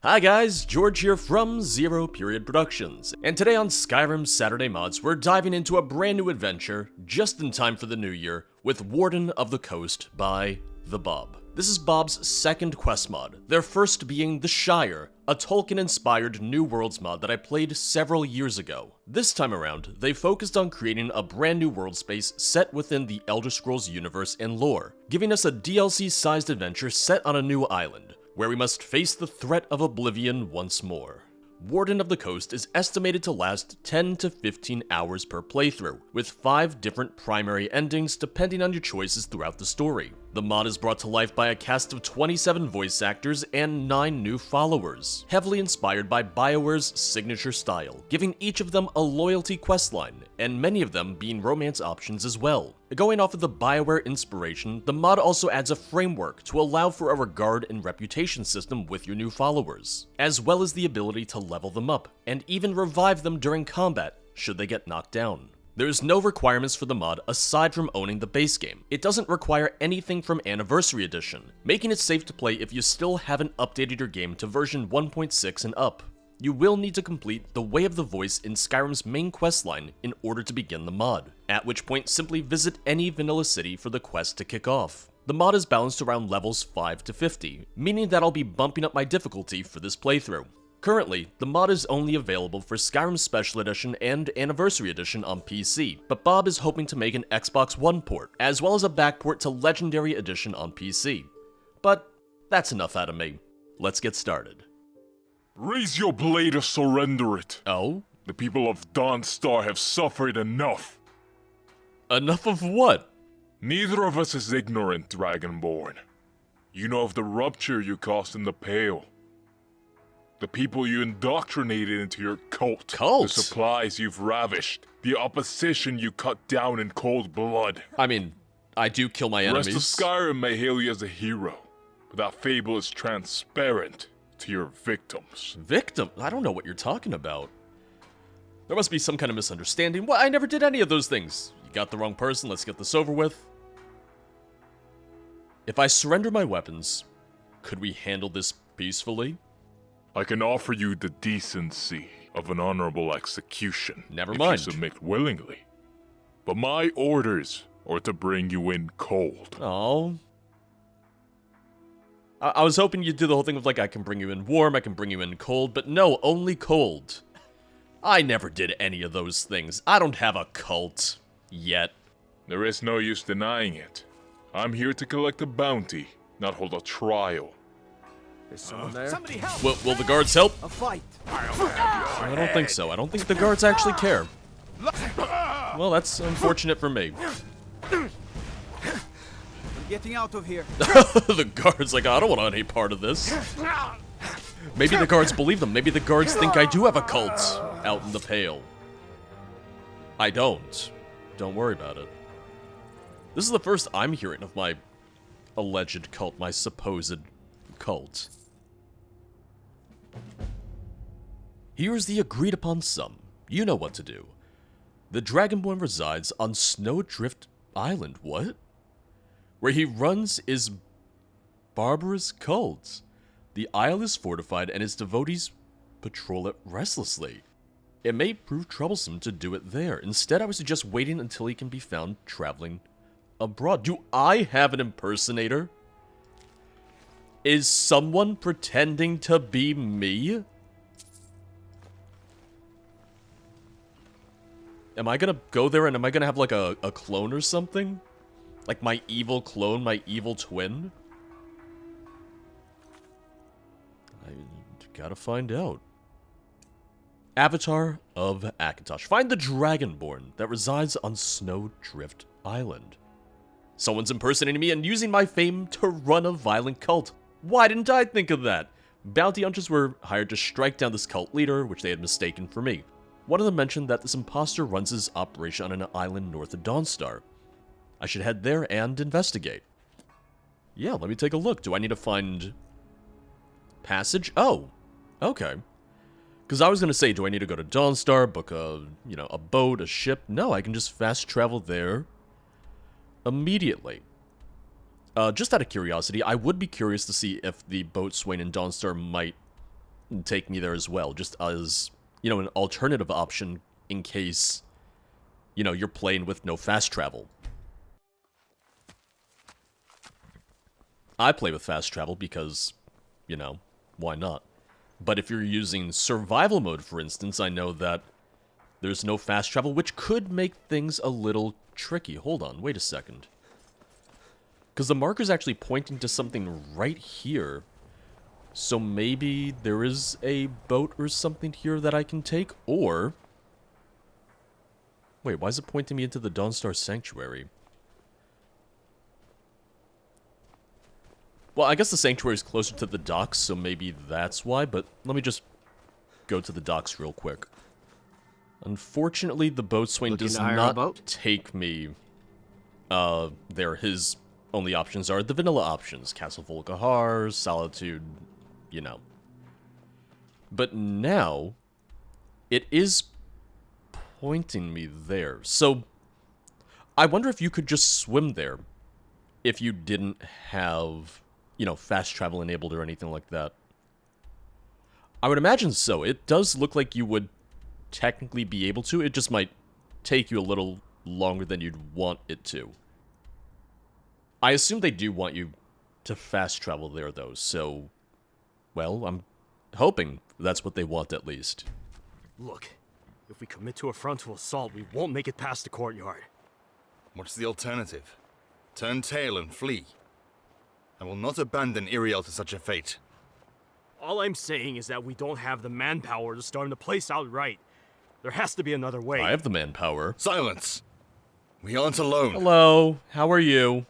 Hi guys, George here from Zero Period Productions, and today on Skyrim Saturday Mods, we're diving into a brand new adventure, just in time for the new year, with Warden of the Coast by TheBawb. This is Bob's second quest mod, their first being The Shire, a Tolkien-inspired New Worlds mod that I played several years ago. This time around, they focused on creating a brand new world space set within the Elder Scrolls universe and lore, giving us a DLC-sized adventure set on a new island, where we must face the threat of oblivion once more. Warden of the Coast is estimated to last 10 to 15 hours per playthrough, with 5 different primary endings depending on your choices throughout the story. The mod is brought to life by a cast of 27 voice actors and 9 new followers, heavily inspired by BioWare's signature style, giving each of them a loyalty questline, and many of them being romance options as well. Going off of the BioWare inspiration, the mod also adds a framework to allow for a regard and reputation system with your new followers, as well as the ability to level them up, and even revive them during combat, should they get knocked down. There's no requirements for the mod aside from owning the base game. It doesn't require anything from Anniversary Edition, making it safe to play if you still haven't updated your game to version 1.6 and up. You will need to complete the Way of the Voice in Skyrim's main questline in order to begin the mod, at which point simply visit any vanilla city for the quest to kick off. The mod is balanced around levels 5 to 50, meaning that I'll be bumping up my difficulty for this playthrough. Currently, the mod is only available for Skyrim Special Edition and Anniversary Edition on PC, but Bob is hoping to make an Xbox One port, as well as a backport to Legendary Edition on PC. But that's enough out of me. Let's get started. Raise your blade or surrender it. Oh? The people of Dawnstone have suffered enough. Enough of what? Neither of us is ignorant, Dragonborn. You know of the rupture you caused in the Pale. The people you indoctrinated into your cult. Cult? The supplies you've ravished. The opposition you cut down in cold blood. I mean, I do kill my enemies. The rest of Skyrim may hail you as a hero, but that fable is transparent to your victims. Victim? I don't know what you're talking about. There must be some kind of misunderstanding. What? I never did any of those things. You got the wrong person, let's get this over with. If I surrender my weapons, could we handle this peacefully? I can offer you the decency of an honorable execution. Never if mind. you submit willingly. But my orders are to bring you in cold. Oh. I was hoping you'd do the whole thing of like, I can bring you in warm, I can bring you in cold, but no, only cold. I never did any of those things. I don't have a cult. Yet. There is no use denying it. I'm here to collect a bounty, not hold a trial. Is someone there? Somebody help! Will the guards help? A fight! I don't think so. I don't think the guards actually care. Well, that's unfortunate for me. I'm getting out of here. The guards like, I don't want any part of this. Maybe the guards believe them. Maybe the guards think I do have a cult out in the Pale. I don't. Don't worry about it. This is the first I'm hearing of my alleged cult, my supposed cult. Here's the agreed upon sum. You know what to do. The Dragonborn resides on Snowdrift Island. What? Where he runs his barbarous cults. The isle is fortified and its devotees patrol it restlessly. It may prove troublesome to do it there. Instead, I would suggest waiting until he can be found traveling abroad. Do I have an impersonator? Is someone pretending to be me? Am I gonna go there and am I gonna have like a clone or something? Like my evil clone, my evil twin? I gotta find out. Avatar of Akatosh. Find the Dragonborn that resides on Snowdrift Island. Someone's impersonating me and using my fame to run a violent cult. Why didn't I think of that? Bounty hunters were hired to strike down this cult leader, which they had mistaken for me. One of them mentioned that this imposter runs his operation on an island north of Dawnstar. I should head there and investigate. Yeah, let me take a look. Do I need to find passage? Oh, okay. Because I was going to say, do I need to go to Dawnstar, book a boat, a ship? No, I can just fast travel there immediately. Just out of curiosity, I would be curious to see if the boatswain in Dawnstar might take me there as well, just as, you know, an alternative option in case, you know, you're playing with no fast travel. I play with fast travel because, you know, why not? But if you're using survival mode, for instance, I know that there's no fast travel, which could make things a little tricky. Hold on, wait a second. Because the marker's actually pointing to something right here. So maybe there is a boat or something here that I can take, or... Wait, why is it pointing me into the Dawnstar Sanctuary? Well, I guess the Sanctuary is closer to the docks, so maybe that's why, but let me just go to the docks real quick. Unfortunately, the boatswain does not take me there. His only options are the vanilla options. Castle Volkihar, Solitude, you know. But now, it is pointing me there. So, I wonder if you could just swim there if you didn't have, you know, fast travel enabled or anything like that. I would imagine so. It does look like you would technically be able to. It just might take you a little longer than you'd want it to. I assume they do want you to fast travel there, though, so... Well, I'm hoping that's what they want, at least. Look, if we commit to a frontal assault, we won't make it past the courtyard. What's the alternative? Turn tail and flee. I will not abandon Iriel to such a fate. All I'm saying is that we don't have the manpower to storm the place outright. There has to be another way. I have the manpower. Silence! We aren't alone. Hello, how are you?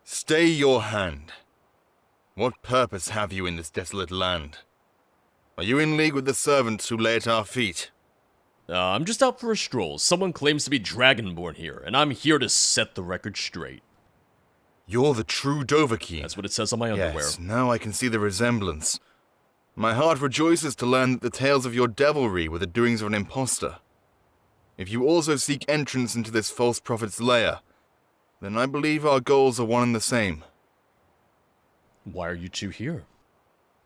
Stay your hand. What purpose have you in this desolate land? Are you in league with the servants who lay at our feet? I'm just out for a stroll. Someone claims to be Dragonborn here, and I'm here to set the record straight. You're the true Dovahkiin. That's what it says on my underwear. Yes, now I can see the resemblance. My heart rejoices to learn that the tales of your devilry were the doings of an impostor. If you also seek entrance into this false prophet's lair, then I believe our goals are one and the same. Why are you two here?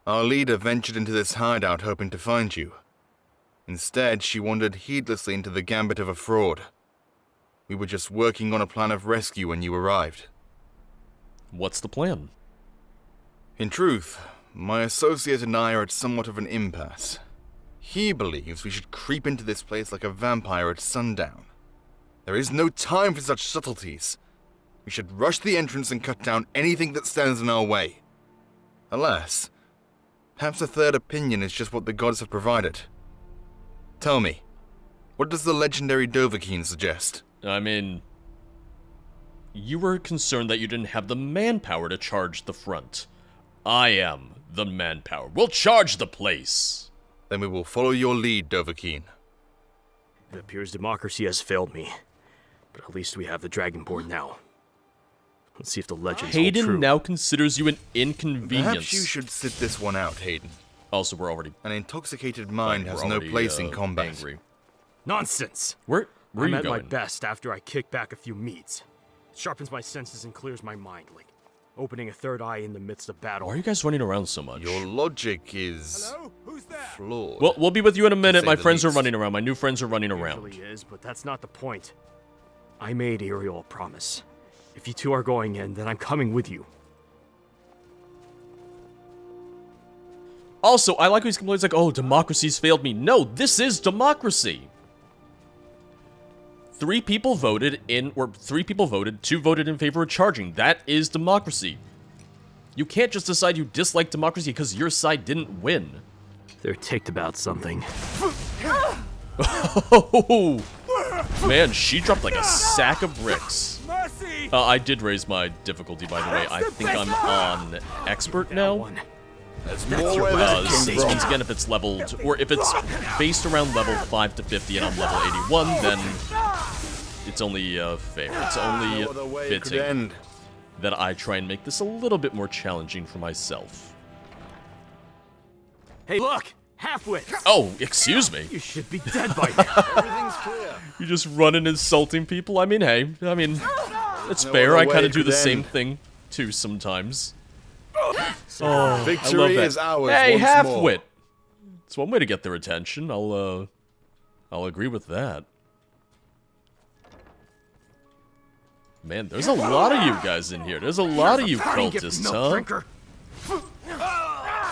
Our leader ventured into this hideout hoping to find you. Instead, she wandered heedlessly into the gambit of a fraud. We were just working on a plan of rescue when you arrived. What's the plan? In truth, my associate and I are at somewhat of an impasse. He believes we should creep into this place like a vampire at sundown. There is no time for such subtleties. We should rush the entrance and cut down anything that stands in our way. Alas, perhaps a third opinion is just what the gods have provided. Tell me, what does the legendary Dovahkiin suggest? I mean... You were concerned that you didn't have the manpower to charge the front. I am the manpower. We'll charge the place! Then we will follow your lead, Dovahkiin. It appears democracy has failed me. But at least we have the Dragonborn now. Let's see if the legends hold true. Hayden now considers you an inconvenience. Perhaps you should sit this one out, Hayden. Also, we're already... An intoxicated mind has no place in combat. Angry. Nonsense! Where are you I'm at going? my best after I kick back a few meats. It sharpens my senses and clears my mind, like opening a third eye in the midst of battle. Why are you guys running around so much? Your logic is... Hello? Who's there? flawed. Well, we'll be with you in a minute. say My the friends are least. running around. My new friends are running It around. really is, but that's not the point. I made Ariel a promise. If you two are going in, then I'm coming with you. Also, I like how he's complaining, like, oh, democracy's failed me. No, this is democracy. 3 people voted, 2 voted in favor of charging. That is democracy. You can't just decide you dislike democracy because your side didn't win. They're ticked about something. Oh, man, she dropped like a sack of bricks. Mercy! I did raise my difficulty, by the way. I think I'm on expert now. There's more where that So came from. once again, if it's leveled, or if it's based around level 5 to 50 and I'm level 81, then it's only fair. It's only No other way it could fitting end. that I try and make this a little bit more challenging for myself. Hey, look! Halfwit! Oh, excuse me. You should be dead by now. Everything's clear. You just running insulting people? I mean, hey, it's No fair. other I way kind it of do could the same end. thing, too, sometimes. Oh, I love Victory that. is ours Hey, once half-wit! more. It's one way to get their attention. I'll agree with that. Man, there's a lot of you guys in here. There's a lot of you cultists, huh?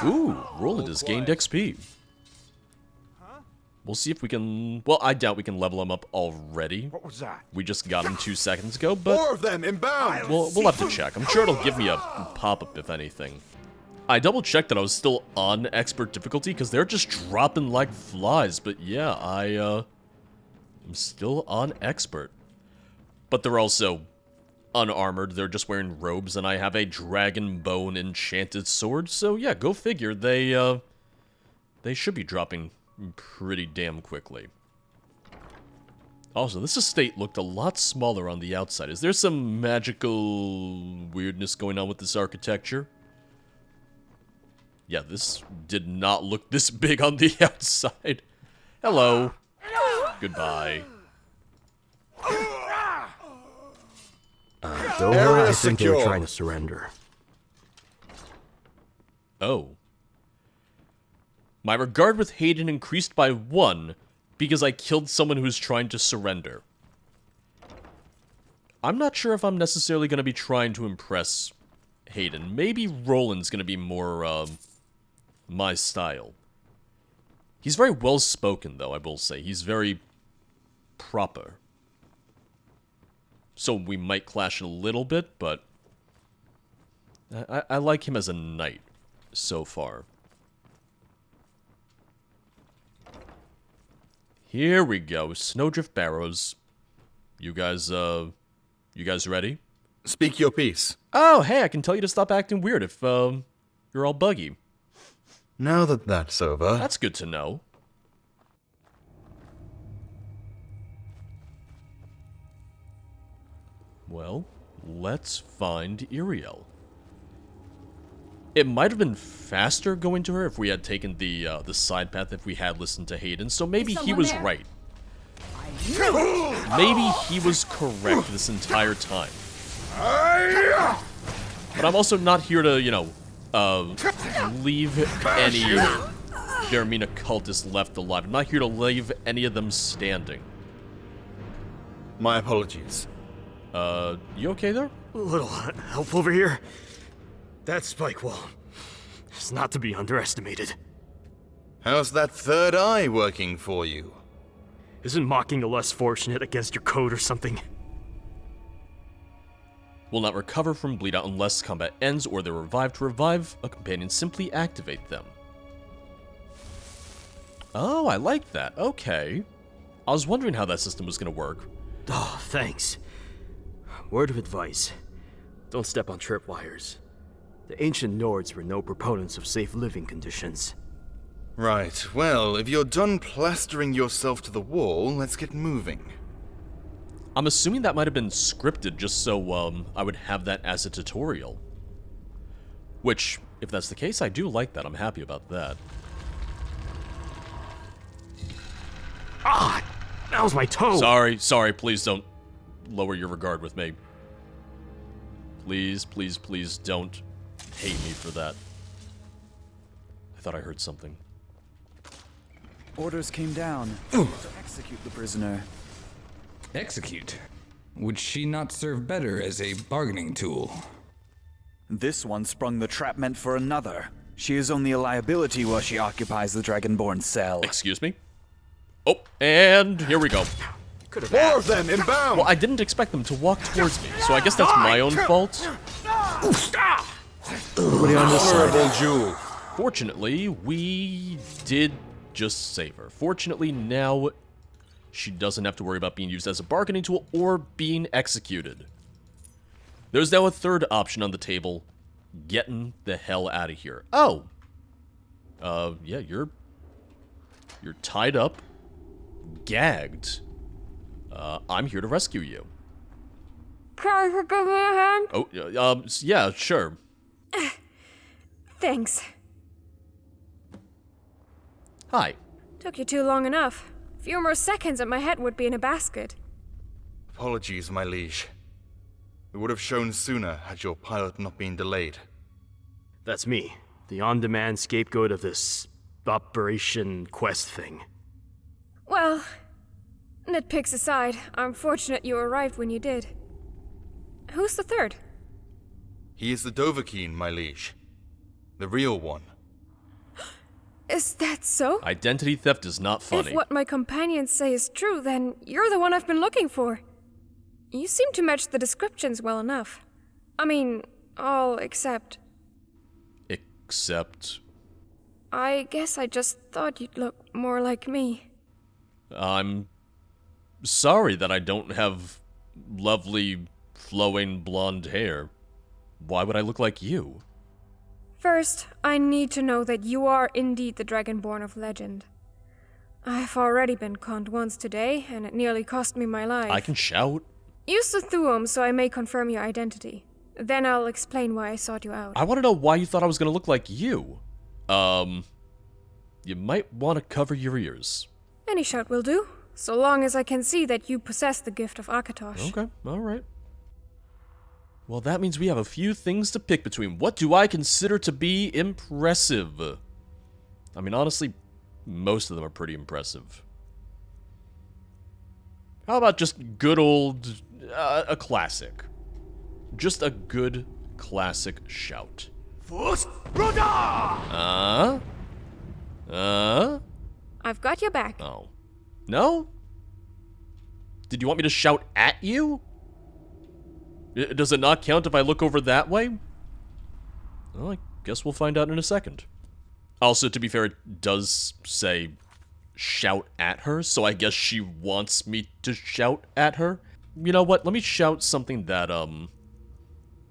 Ooh, Roland has gained XP. We'll see if we can... Well, I doubt we can level him up already. What was that? We just got him 2 seconds ago, but... More of them inbound! We'll have to check. I'm sure it'll give me a pop-up, if anything. I double-checked that I was still on expert difficulty, because they're just dropping like flies. But yeah, I'm still on expert. But they're also unarmored. They're just wearing robes, and I have a dragon bone enchanted sword. So yeah, go figure. They should be dropping pretty damn quickly. Also, this estate looked a lot smaller on the outside. Is there some magical weirdness going on with this architecture? Yeah, this did not look this big on the outside. Hello. Goodbye. I think they were trying to surrender. Oh. My regard with Hayden increased by 1 because I killed someone who's trying to surrender. I'm not sure if I'm necessarily going to be trying to impress Hayden. Maybe Roland's going to be more, my style. He's very well-spoken, though, I will say. He's very proper. So we might clash a little bit, but I like him as a knight so far. Here we go. Snowdrift Barrows. You guys ready? Speak your piece. Oh, hey, I can tell you to stop acting weird if, you're all buggy. Now that that's over... That's good to know. Well, let's find Iriel. It might have been faster going to her if we had taken the side path, if we had listened to Hayden, so maybe he was right. Maybe he was correct this entire time. But I'm also not here to, you know, leave any Vermina cultists left alive. I'm not here to leave any of them standing. My apologies. You okay there? A little help over here. That spike wall is not to be underestimated. How's that third eye working for you? Isn't mocking the less fortunate against your code or something? Will not recover from bleed out unless combat ends or they're revived. To revive a companion, simply activate them. Oh, I like that. Okay. I was wondering how that system was going to work. Oh, thanks. Word of advice. Don't step on tripwires. The ancient Nords were no proponents of safe living conditions. Right, well, if you're done plastering yourself to the wall, let's get moving. I'm assuming that might have been scripted just so, I would have that as a tutorial. Which, if that's the case, I do like that. I'm happy about that. Ah! That was my toe! Sorry, please don't lower your regard with me. Please, please, please don't hate me for that. I thought I heard something. Orders came down to execute the prisoner. Execute? Would she not serve better as a bargaining tool? This one sprung the trap meant for another. She is only a liability while she occupies the Dragonborn cell. Excuse me? Oh, and here we go. More of them inbound! Well, I didn't expect them to walk towards me, so I guess that's my own fault. Honorable Jewel. Fortunately, we did just save her. Fortunately, now she doesn't have to worry about being used as a bargaining tool or being executed. There's now a third option on the table. Getting the hell out of here. Oh! Yeah, you're tied up, gagged. I'm here to rescue you. Can I give me a hand? Oh, yeah, sure. Thanks. Hi. Took you too long enough. A few more seconds and my head would be in a basket. Apologies, my liege. We would have shown sooner had your pilot not been delayed. That's me, the on-demand scapegoat of this Operation Quest thing. Well, nitpicks aside, I'm fortunate you arrived when you did. Who's the third? He is the Dovahkiin, my liege. The real one. Is that so? Identity theft is not funny. If what my companions say is true, then you're the one I've been looking for. You seem to match the descriptions well enough. I mean, all except... Except... I guess I just thought you'd look more like me. I'm sorry that I don't have lovely, flowing blonde hair. Why would I look like you? First, I need to know that you are indeed the Dragonborn of legend. I've already been conned once today, and it nearly cost me my life. I can shout. Use the Thuum so I may confirm your identity. Then I'll explain why I sought you out. I want to know why you thought I was going to look like you. You might want to cover your ears. Any shout will do, so long as I can see that you possess the gift of Akatosh. Okay, alright. Well, that means we have a few things to pick between. What do I consider to be impressive? I mean, honestly, most of them are pretty impressive. How about just good old... a classic? Just a good classic shout. I've got your back. Oh. No? Did you want me to shout at you? Does it not count if I look over that way? Well, I guess we'll find out in a second. Also, to be fair, it does say shout at her, so I guess she wants me to shout at her. You know what? Let me shout something that,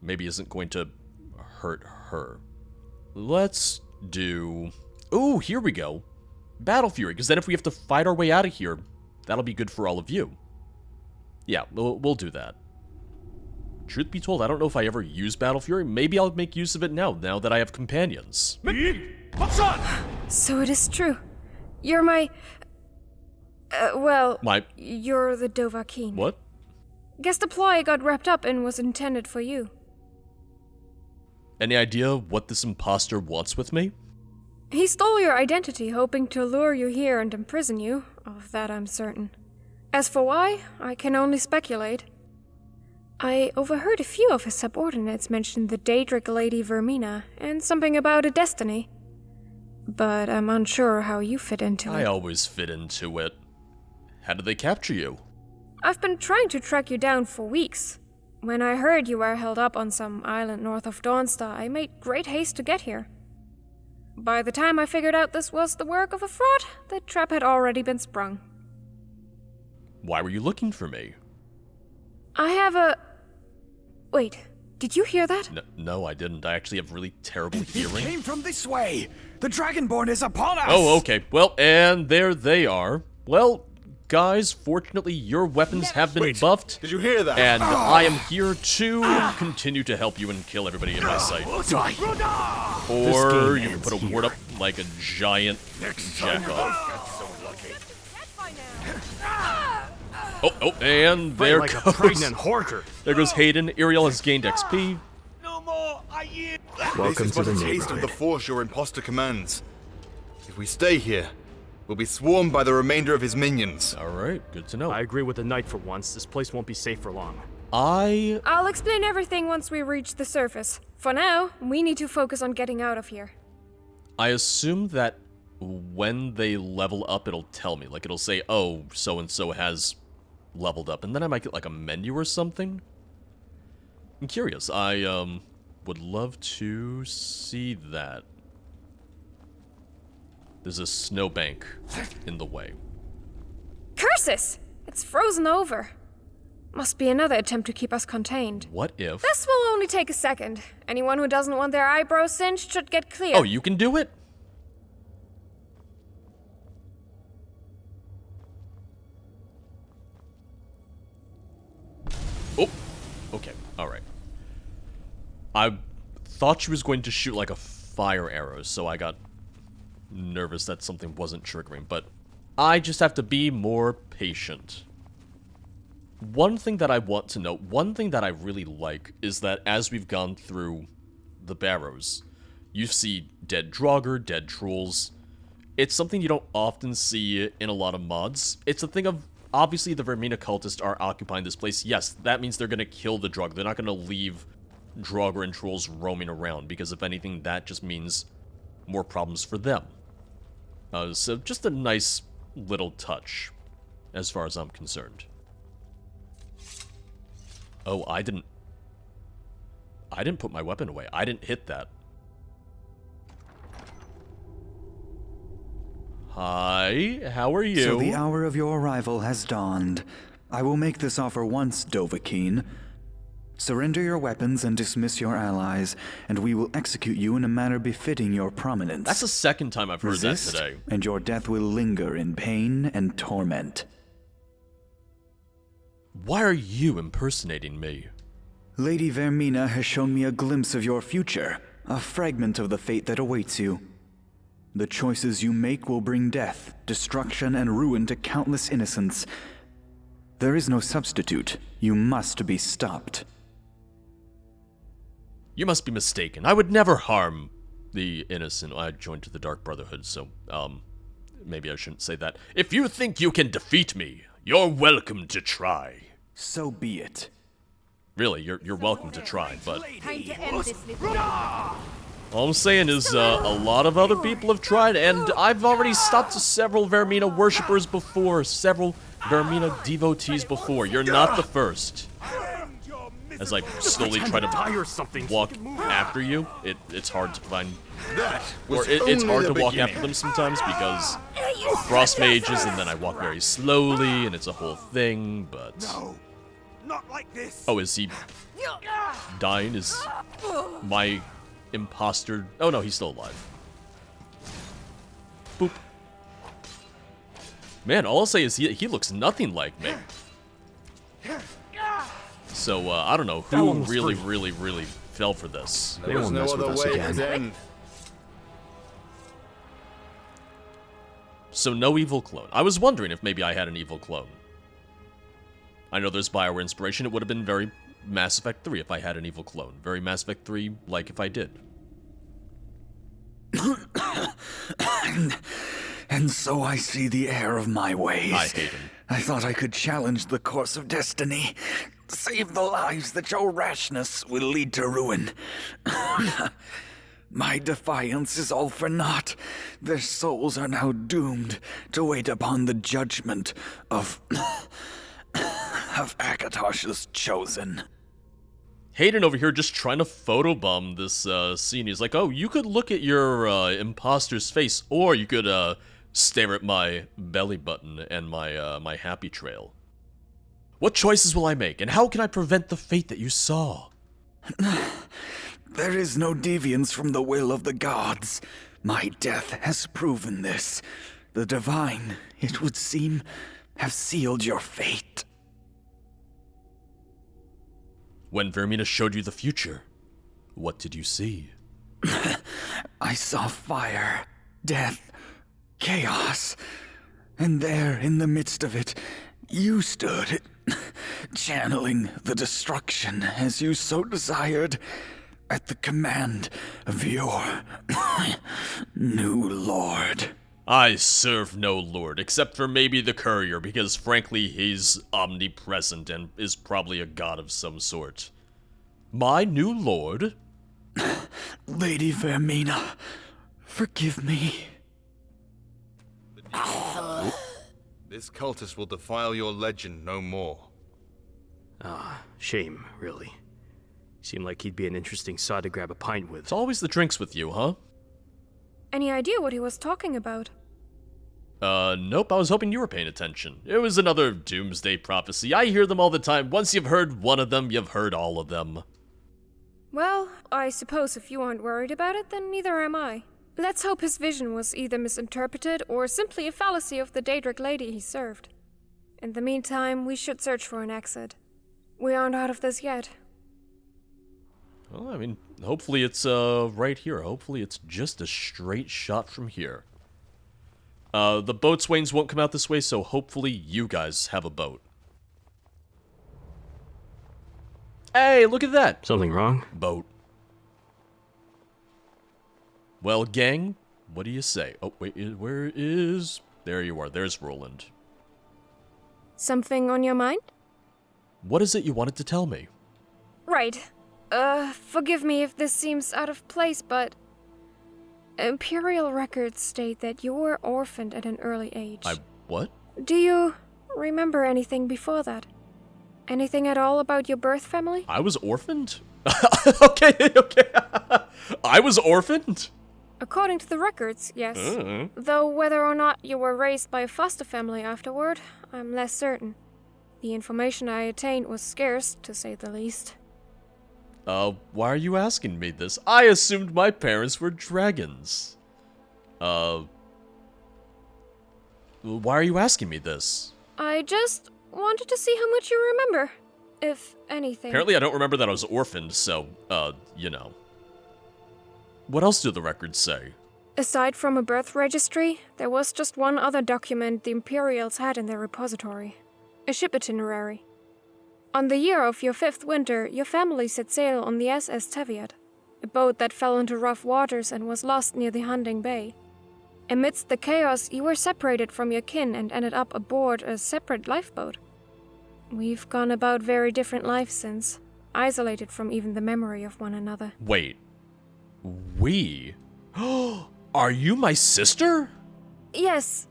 maybe isn't going to hurt her. Let's do... Ooh, here we go. Battle Fury, because then if we have to fight our way out of here, that'll be good for all of you. Yeah, we'll do that. Truth be told, I don't know if I ever use Battle Fury. Maybe I'll make use of it now that I have companions. So it is true. You're my... well... You're the Dovahkiin. What? Guess the ploy got wrapped up and was intended for you. Any idea what this imposter wants with me? He stole your identity, hoping to lure you here and imprison you. Of that I'm certain. As for why, I can only speculate. I overheard a few of his subordinates mention the Daedric Lady Vermina, and something about a destiny. But I'm unsure how you fit into it. I always fit into it. How did they capture you? I've been trying to track you down for weeks. When I heard you were held up on some island north of Dawnstone, I made great haste to get here. By the time I figured out this was the work of a fraud, the trap had already been sprung. Why were you looking for me? I have a... Wait, did you hear that? No, I didn't. I actually have really terrible hearing. He came from this way! The Dragonborn is upon us! Oh, okay. Well, and there they are. Well, guys, fortunately your weapons have been buffed. Did you hear that? And I am here to continue to help you and kill everybody in my sight. Or you can put a ward up like a giant jack-off. Oh, and there Like goes... a pregnant horker. There goes Hayden. Ariel has gained XP. Welcome This to is the but a taste of the neighborhood. force your imposter commands. If we stay here, we'll be swarmed by the remainder of his minions. Alright, good to know. I agree with the knight for once. This place won't be safe for long. I'll explain everything once we reach the surface. For now, we need to focus on getting out of here. I assume that when they level up, it'll tell me. Like, it'll say, oh, so-and-so has leveled up. And then I might get, like, a menu or something. I'm curious. I, would love to see that. There's a snowbank in the way. Curses! It's frozen over. Must be another attempt to keep us contained. What if... This will only take a second. Anyone who doesn't want their eyebrows singed should get clear. Oh, you can do it? Oh, okay, alright. I thought she was going to shoot like a fire arrow, so I got nervous that something wasn't triggering, but I just have to be more patient. One thing that I want to note, one thing that I really like, is that as we've gone through the barrows, You see dead Draugr, dead trolls. It's something you don't often see in a lot of mods. It's a thing of, obviously the Vermina cultists are occupying this place. Yes, that means they're going to kill the Draugr. They're not going to leave Draugr and trolls roaming around, because if anything, that just means more problems for them. So just a nice little touch, as far as I'm concerned. Oh, I didn't put my weapon away. I didn't hit that. Hi, how are you? So the hour of your arrival has dawned. I will make this offer once, Dovahkiin. Surrender your weapons and dismiss your allies, and we will execute you in a manner befitting your prominence. That's the second time I've heard Resist, that today. and your death will linger in pain and torment. Why are you impersonating me? Lady Vermina has shown me a glimpse of your future, a fragment of the fate that awaits you. The choices you make will bring death, destruction, and ruin to countless innocents. There is no substitute. You must be stopped. You must be mistaken. I would never harm the innocent. I joined the Dark Brotherhood, so, maybe I shouldn't say that. If you think you can defeat me, you're welcome to try. So be it. Really, you're welcome to try, but Time to end this little... all I'm saying is, a lot of other people have tried, and I've already stopped several Vermina worshippers before, several Vermina devotees before. You're not the first. As I slowly try to walk after you, it's hard to find, or it's hard to walk after them sometimes because frost mages, and then I walk very slowly, and it's a whole thing, but... No, not like this. Oh, is he dying? Is my imposter... Oh no, he's still alive. Boop. Man, all I'll say is he looks nothing like me. So, I don't know who really fell for this. They won't mess with us again. So no evil clone. I was wondering if maybe I had an evil clone. I know there's Bioware inspiration. It would have been very Mass Effect 3 if I had an evil clone. Very Mass Effect 3 like if I did. And so I see the error of my ways. I hate him. I thought I could challenge the course of destiny, save the lives that your rashness will lead to ruin. My defiance is all for naught. Their souls are now doomed to wait upon the judgment of Akatosh's chosen. Hayden over here just trying to photobomb this scene. He's like, oh, you could look at your imposter's face, or you could stare at my belly button and my happy trail. What choices will I make, and how can I prevent the fate that you saw? There is no deviance from the will of the gods. My death has proven this. The divine, it would seem, have sealed your fate. When Vermina showed you the future, what did you see? I saw fire, death, chaos, and there in the midst of it, you stood, channeling the destruction as you so desired, at the command of your new lord. I serve no lord, except for maybe the courier, because frankly he's omnipresent and is probably a god of some sort. My new lord? Lady Vermina, forgive me. This cultist will defile your legend no more. Shame, really. Seemed like he'd be an interesting sod to grab a pint with. It's always the drinks with you, huh? Any idea what he was talking about? Nope, I was hoping you were paying attention. It was another doomsday prophecy. I hear them all the time. Once you've heard one of them, you've heard all of them. Well, I suppose if you aren't worried about it, then neither am I. Let's hope his vision was either misinterpreted or simply a fallacy of the Daedric lady he served. In the meantime, we should search for an exit. We aren't out of this yet. Well, I mean, hopefully it's, right here. Hopefully it's just a straight shot from here. The boatswains won't come out this way, so hopefully you guys have a boat. Hey, look at that! Something wrong? Boat. Well, gang, what do you say? Oh, wait, where is... There you are, there's Roland. Something on your mind? What is it you wanted to tell me? Right. Forgive me if this seems out of place, but... Imperial records state that you were orphaned at an early age. What? Do you remember anything before that? Anything at all about your birth family? I was orphaned? Okay. I was orphaned? According to the records, yes. Though whether or not you were raised by a foster family afterward, I'm less certain. The information I attained was scarce, to say the least. Why are you asking me this? I assumed my parents were dragons. Why are you asking me this? I just wanted to see how much you remember, if anything. Apparently I don't remember that I was orphaned, so, you know. What else do the records say? Aside from a birth registry, there was just one other document the Imperials had in their repository. A ship itinerary. On the year of your 5th winter, your family set sail on the SS Teviot, a boat that fell into rough waters and was lost near the Hunting Bay. Amidst the chaos, you were separated from your kin and ended up aboard a separate lifeboat. We've gone about very different lives since, isolated from even the memory of one another. Wait. We? Are you my sister? Yes,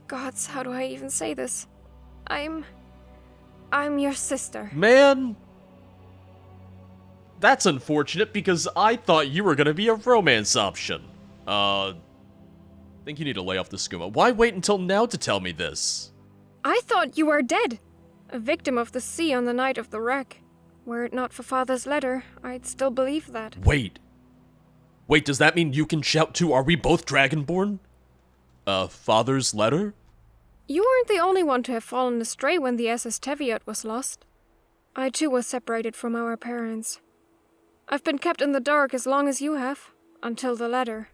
Gods, how do I even say this? I'm your sister. Man. That's unfortunate because I thought you were gonna be a romance option. Think you need to lay off the skooma. Why wait until now to tell me this? I thought you were dead. A victim of the sea on the night of the wreck. Were it not for Father's letter, I'd still believe that. Wait, does that mean you can shout too? Are we both Dragonborn? Father's letter? You weren't the only one to have fallen astray when the SS Teviot was lost. I too was separated from our parents. I've been kept in the dark as long as you have, until the letter.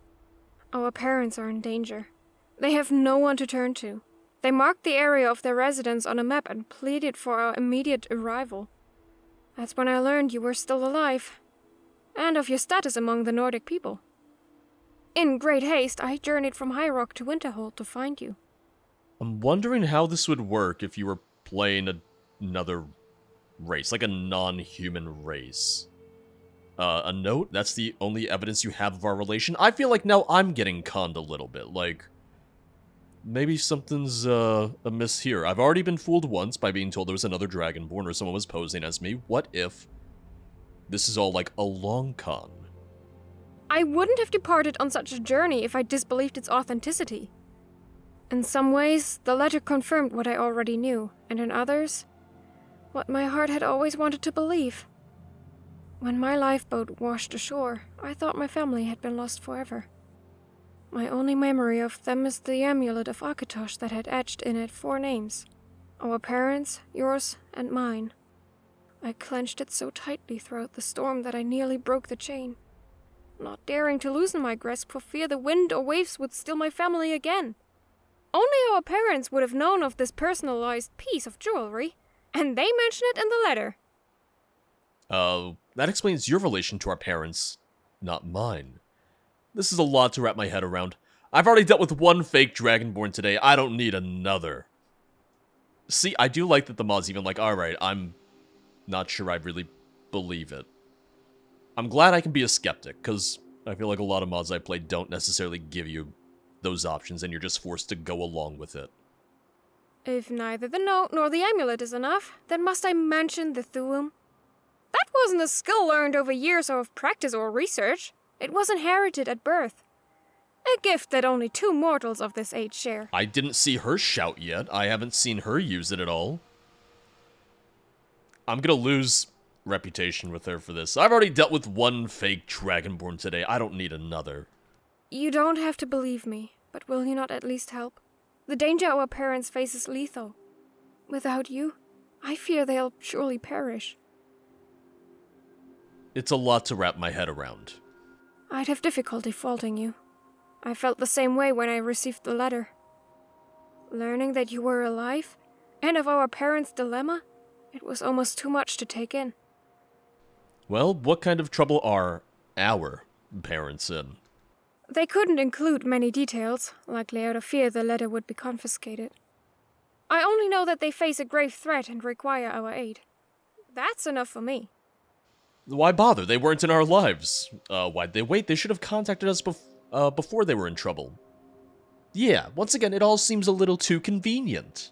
Our parents are in danger. They have no one to turn to. They marked the area of their residence on a map and pleaded for our immediate arrival. That's when I learned you were still alive, and of your status among the Nordic people. In great haste, I journeyed from High Rock to Winterhold to find you. I'm wondering how this would work if you were playing another race, like a non-human race. A note? That's the only evidence you have of our relation? I feel like now I'm getting conned a little bit, like... Maybe something's, amiss here. I've already been fooled once by being told there was another Dragonborn or someone was posing as me. What if this is all like a long con? I wouldn't have departed on such a journey if I disbelieved its authenticity. In some ways, the letter confirmed what I already knew, and in others, what my heart had always wanted to believe. When my lifeboat washed ashore, I thought my family had been lost forever. My only memory of them is the amulet of Akatosh that had etched in it 4 names. Our parents, yours, and mine. I clenched it so tightly throughout the storm that I nearly broke the chain, not daring to loosen my grasp for fear the wind or waves would steal my family again. Only our parents would have known of this personalized piece of jewelry, and they mention it in the letter. That explains your relation to our parents, not mine. This is a lot to wrap my head around. I've already dealt with one fake Dragonborn today. I don't need another. See, I do like that the mod's even like, alright, I'm not sure I really believe it. I'm glad I can be a skeptic, because I feel like a lot of mods I play don't necessarily give you those options, and you're just forced to go along with it. If neither the note nor the amulet is enough, then must I mention the Thuum? That wasn't a skill learned over years of practice or research. It was inherited at birth. A gift that only 2 mortals of this age share. I didn't see her shout yet. I haven't seen her use it at all. I'm gonna lose reputation with her for this. I've already dealt with one fake Dragonborn today. I don't need another. You don't have to believe me, but will you not at least help? The danger our parents face is lethal. Without you, I fear they'll surely perish. It's a lot to wrap my head around. I'd have difficulty faulting you. I felt the same way when I received the letter. Learning that you were alive, and of our parents' dilemma, it was almost too much to take in. Well, what kind of trouble are our parents in. They couldn't include many details, likely out of fear the letter would be confiscated. I only know that they face a grave threat and require our aid. That's enough for me. Why bother? They weren't in our lives. Why'd they wait? They should have contacted us before they were in trouble. Yeah, once again, it all seems a little too convenient.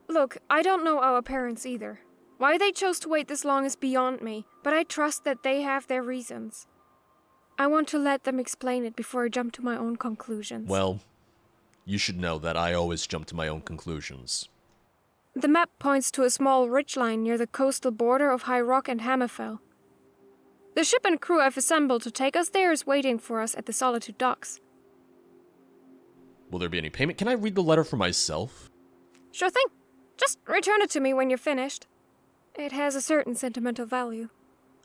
Look, I don't know our parents either. Why they chose to wait this long is beyond me, but I trust that they have their reasons. I want to let them explain it before I jump to my own conclusions. Well, you should know that I always jump to my own conclusions. The map points to a small ridgeline near the coastal border of High Rock and Hammerfell. The ship and crew I've assembled to take us there is waiting for us at the Solitude docks. Will there be any payment? Can I read the letter for myself? Sure thing. Just return it to me when you're finished. It has a certain sentimental value.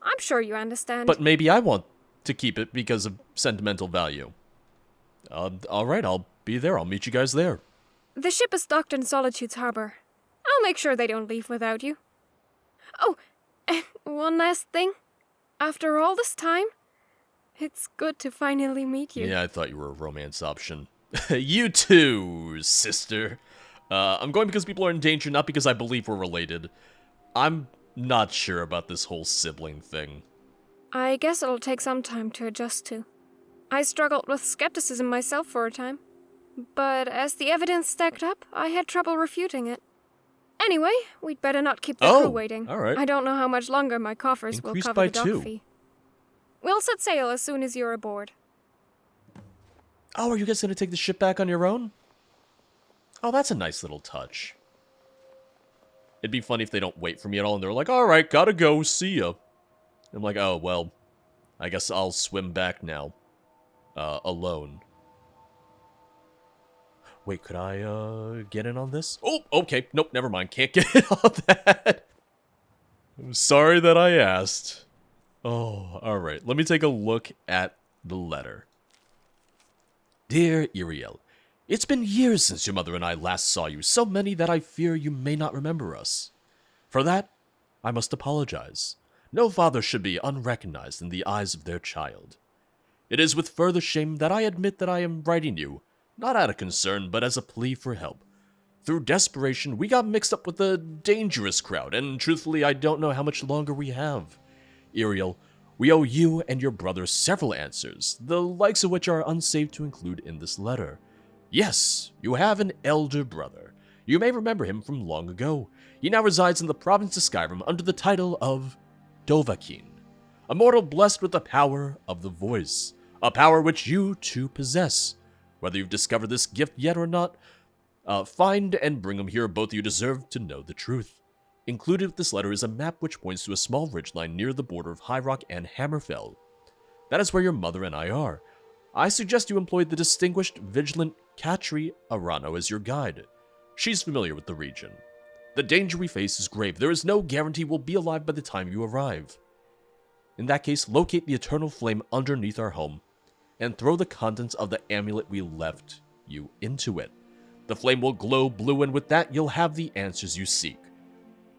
I'm sure you understand. But maybe I want to keep it because of sentimental value. Alright, I'll be there. I'll meet you guys there. The ship is docked in Solitude's harbor. I'll make sure they don't leave without you. Oh, and one last thing. After all this time, it's good to finally meet you. Yeah, I thought you were a romance option. You too, sister. I'm going because people are in danger, not because I believe we're related. I'm not sure about this whole sibling thing. I guess it'll take some time to adjust to. I struggled with skepticism myself for a time. But as the evidence stacked up, I had trouble refuting it. Anyway, we'd better not keep the crew waiting. All right. I don't know how much longer my coffers Increased will by cover the dock 2. fee. We'll set sail as soon as you're aboard. Oh, are you guys going to take the ship back on your own? Oh, that's a nice little touch. It'd be funny if they don't wait for me at all and they're like, alright, gotta go, see ya. I'm like, oh, well, I guess I'll swim back now. Alone. Wait, could I, get in on this? Oh, okay, nope, never mind, can't get in on that. I'm sorry that I asked. Oh, alright, let me take a look at the letter. Dear Iriel, it's been years since your mother and I last saw you, so many that I fear you may not remember us. For that, I must apologize. No father should be unrecognized in the eyes of their child. It is with further shame that I admit that I am writing you, not out of concern, but as a plea for help. Through desperation, we got mixed up with a dangerous crowd, and truthfully, I don't know how much longer we have. Iriel, we owe you and your brother several answers, the likes of which are unsafe to include in this letter. Yes, you have an elder brother. You may remember him from long ago. He now resides in the province of Skyrim under the title of Dovahkiin, a mortal blessed with the power of the voice, a power which you too possess. Whether you've discovered this gift yet or not, find and bring him here, both of you deserve to know the truth. Included with this letter is a map which points to a small ridgeline near the border of High Rock and Hammerfell. That is where your mother and I are. I suggest you employ the distinguished, vigilant Katri Arano as your guide. She's familiar with the region. The danger we face is grave. There is no guarantee we'll be alive by the time you arrive. In that case, locate the eternal flame underneath our home, and throw the contents of the amulet we left you into it. The flame will glow blue, and with that, you'll have the answers you seek.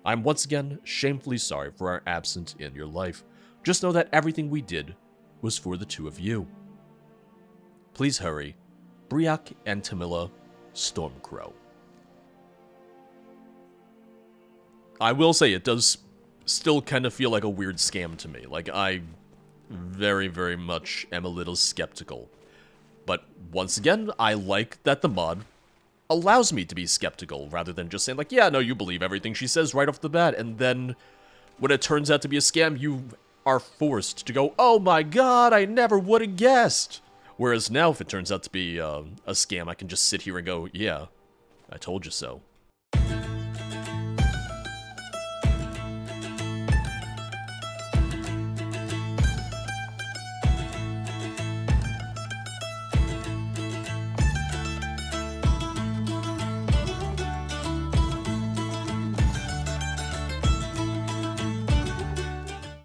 I'm once again shamefully sorry for our absence in your life. Just know that everything we did was for the two of you. Please hurry. Briac and Tamila Stormcrow. I will say it does still kind of feel like a weird scam to me. Like, I very, very much am a little skeptical. But once again, I like that the mod allows me to be skeptical rather than just saying like, yeah, no, you believe everything she says right off the bat, and then when it turns out to be a scam, you are forced to go, oh my god, I never would have guessed. Whereas now, if it turns out to be a scam, I can just sit here and go, yeah, I told you so.